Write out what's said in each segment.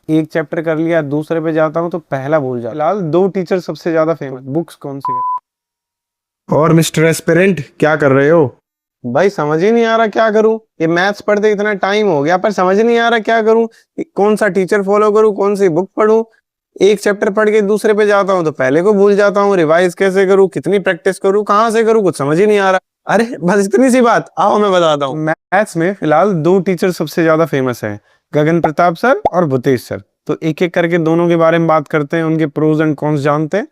एक चैप्टर कर लिया दूसरे पे जाता हूँ तो पहला भूल जाता। फिलहाल दो टीचर सबसे ज्यादा फेमस, बुक्स कौन सी है? और मिस्टर एस्पिरेंट क्या कर रहे हो? भाई समझ ही नहीं आ रहा क्या करूं। ये मैथ्स पढ़ते इतना टाइम हो गया पर समझ नहीं आ रहा क्या करूं, कि कौन सा टीचर फॉलो करूं, कौन सी बुक पढूं। एक चैप्टर पढ़ के दूसरे पे जाता हूं तो पहले को भूल जाता हूं। रिवाइज कैसे करूं, कितनी प्रैक्टिस करूं, कहां से करूं, कुछ समझ ही नहीं आ रहा। अरे बस इतनी सी बात, आओ मैं बताता हूँ। मैथ्स में फिलहाल दो टीचर सबसे ज्यादा फेमस है, गगन प्रताप सर और भूतेश सर। तो एक एक करके दोनों के बारे में बात करते हैं, उनके प्रोज एंड कॉन्स जानते हैं,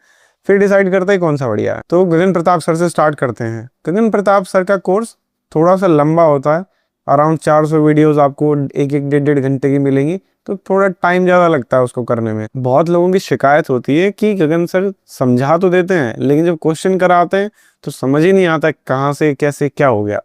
फिर डिसाइड करते हैं कौन सा बढ़िया है। तो गगन प्रताप सर से स्टार्ट करते हैं। गगन प्रताप सर का कोर्स थोड़ा सा लंबा होता है, अराउंड 400 वीडियोस आपको एक एक डेढ़ डेढ़ घंटे की मिलेंगी, तो थोड़ा टाइम ज़्यादा लगता है उसको करने में। बहुत लोगों की शिकायत होती है कि गगन सर समझा तो देते हैं लेकिन जब क्वेश्चन कराते हैं तो समझ ही नहीं आता कहाँ से कैसे क्या हो गया।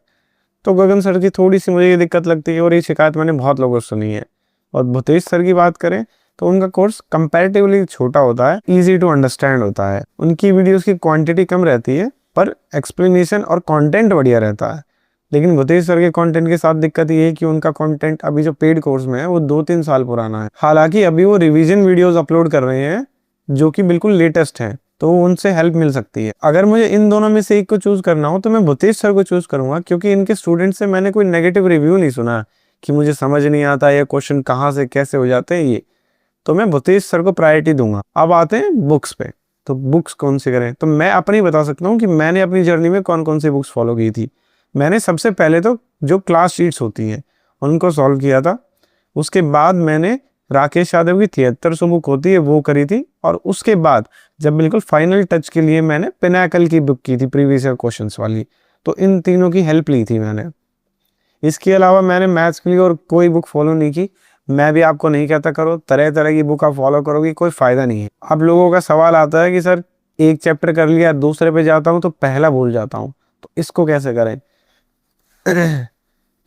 तो गगन सर की थोड़ी सी मुझे ये दिक्कत लगती है और ये शिकायत मैंने बहुत लोगों से सुनी है। और भूतेश सर की बात करें तो उनका कोर्स कंपैरेटिवली छोटा होता है, इजी टू अंडरस्टैंड होता है। उनकी वीडियोस की क्वांटिटी कम रहती है पर एक्सप्लेनेशन और कंटेंट बढ़िया रहता है। लेकिन भूतेश सर के कंटेंट के साथ दिक्कत ये है कि उनका कंटेंट अभी जो पेड कोर्स में है वो 2-3 साल पुराना है। हालांकि अभी वो रिवीजन वीडियोस अपलोड कर रहे हैं जो कि बिल्कुल लेटेस्ट हैं, तो उनसे हेल्प मिल सकती है। अगर मुझे इन दोनों में से एक को चूज करना हो तो मैं भूतेश सर को चूज करूंगा, क्योंकि इनके स्टूडेंट से मैंने कोई नेगेटिव रिव्यू नहीं सुना कि मुझे समझ नहीं आता या क्वेश्चन कहाँ से कैसे हो जाते हैं ये। तो मैं भूतेश सर को प्रायोरिटी दूंगा। अब आते हैं बुक्स पे। तो बुक्स कौन सी करें, तो मैं अपनी बता सकता हूँ कि मैंने अपनी जर्नी में कौन कौन सी बुक्स फॉलो की थी। मैंने सबसे पहले तो जो क्लास शीट्स होती हैं उनको सॉल्व किया था। उसके बाद मैंने राकेश यादव की 7300 बुक होती है वो करी थी। और उसके बाद जब बिल्कुल फाइनल टच के लिए मैंने पिनाकल की बुक की थी, प्रीवियस ईयर क्वेश्चंस वाली। तो इन तीनों की हेल्प ली थी मैंने। इसके अलावा मैंने मैथ्स के लिए और कोई बुक फॉलो नहीं की। मैं भी आपको नहीं कहता करो, तरह तरह की बुक आप फॉलो करोगे कोई फायदा नहीं है। अब लोगों का सवाल आता है कि सर एक चैप्टर कर लिया दूसरे पे जाता हूँ तो पहला भूल जाता हूँ, तो इसको कैसे करें?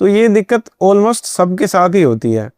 तो ये दिक्कत ऑलमोस्ट सबके साथ ही होती है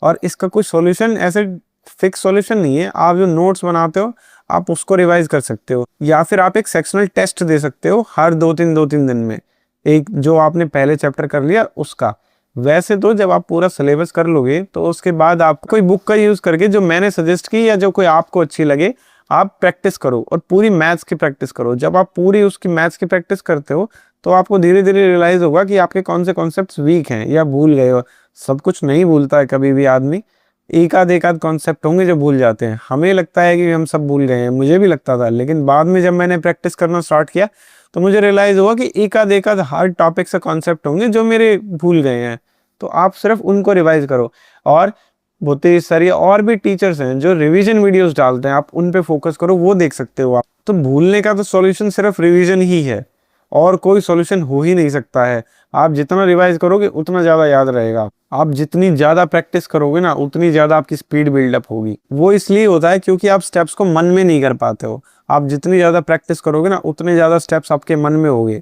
और इसका कोई सॉल्यूशन ऐसे फिक्स सॉल्यूशन नहीं है। आप जो नोट्स बनाते हो आप उसको रिवाइज कर सकते हो, या फिर आप एक सेक्शनल टेस्ट दे सकते हो हर 2-3 दिन में, एक जो आपने पहले चैप्टर कर लिया उसका। वैसे तो जब आप पूरा सिलेबस कर लोगे तो उसके बाद आप कोई बुक का यूज करके जो मैंने सजेस्ट की या जो कोई आपको अच्छी लगे आप प्रैक्टिस करो और पूरी मैथ्स की प्रैक्टिस करो। जब आप पूरी उसकी मैथ्स की प्रैक्टिस करते हो तो आपको धीरे धीरे रियलाइज होगा कि आपके कौन से कॉन्सेप्ट्स वीक हैं या भूल गए हो। सब कुछ नहीं भूलता है कभी भी आदमी, एक आध कॉन्सेप्ट होंगे जो भूल जाते हैं। हमें लगता है कि हम सब भूल गए हैं, मुझे भी लगता था, लेकिन बाद में जब मैंने प्रैक्टिस करना स्टार्ट किया तो मुझे रियलाइज हुआ कि एक आध हार्ड टॉपिक से कॉन्सेप्ट होंगे जो मेरे भूल गए हैं। तो आप सिर्फ उनको रिवाइज करो। और भूतेश सर या और भी टीचर्स हैं जो रिवीजन वीडियोस डालते हैं, आप उन पे फोकस करो, वो देख सकते हो आप। तो भूलने का तो सॉल्यूशन सिर्फ रिवीजन ही है और कोई सॉल्यूशन हो ही नहीं सकता है। आप जितना रिवाइज करोगे उतना ज़्यादा याद रहेगा। आप जितनी ज़्यादा प्रैक्टिस करोगे ना उतनी ज़्यादा आपकी स्पीड बिल्डअप होगी। वो इसलिए होता है क्योंकि आप स्टेप्स को मन में नहीं कर पाते हो। आप जितनी ज़्यादा प्रैक्टिस करोगे ना उतने ज़्यादा स्टेप्स आपके मन में होंगे।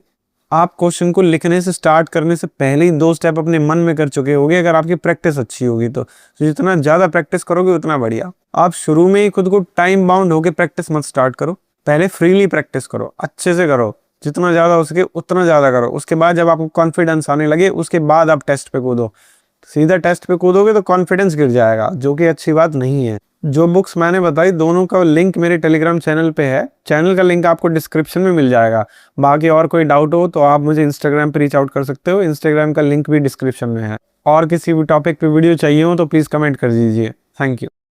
आप क्वेश्चन को लिखने से स्टार्ट करने से पहले ही 2 स्टेप अपने मन में कर चुके होगे अगर आपकी प्रैक्टिस अच्छी होगी तो जितना ज़्यादा प्रैक्टिस करोगे उतना बढ़िया। आप शुरू में ही खुद को टाइम बाउंड होकर प्रैक्टिस मत स्टार्ट करो, पहले फ्रीली प्रैक्टिस करो, अच्छे से करो, जितना ज़्यादा हो सके उतना ज़्यादा करो। उसके बाद जब आपको कॉन्फिडेंस आने लगे उसके बाद आप टेस्ट पे कूदो। सीधा टेस्ट पे कूदोगे तो कॉन्फिडेंस गिर जाएगा, जो कि अच्छी बात नहीं है। जो बुक्स मैंने बताई दोनों का लिंक मेरे टेलीग्राम चैनल पे है, चैनल का लिंक आपको डिस्क्रिप्शन में मिल जाएगा। बाकी और कोई डाउट हो तो आप मुझे इंस्टाग्राम पे रीच आउट कर सकते हो, इंस्टाग्राम का लिंक भी डिस्क्रिप्शन में है। और किसी भी टॉपिक पे वीडियो चाहिए हो तो प्लीज़ कमेंट कर दीजिए। Thank you.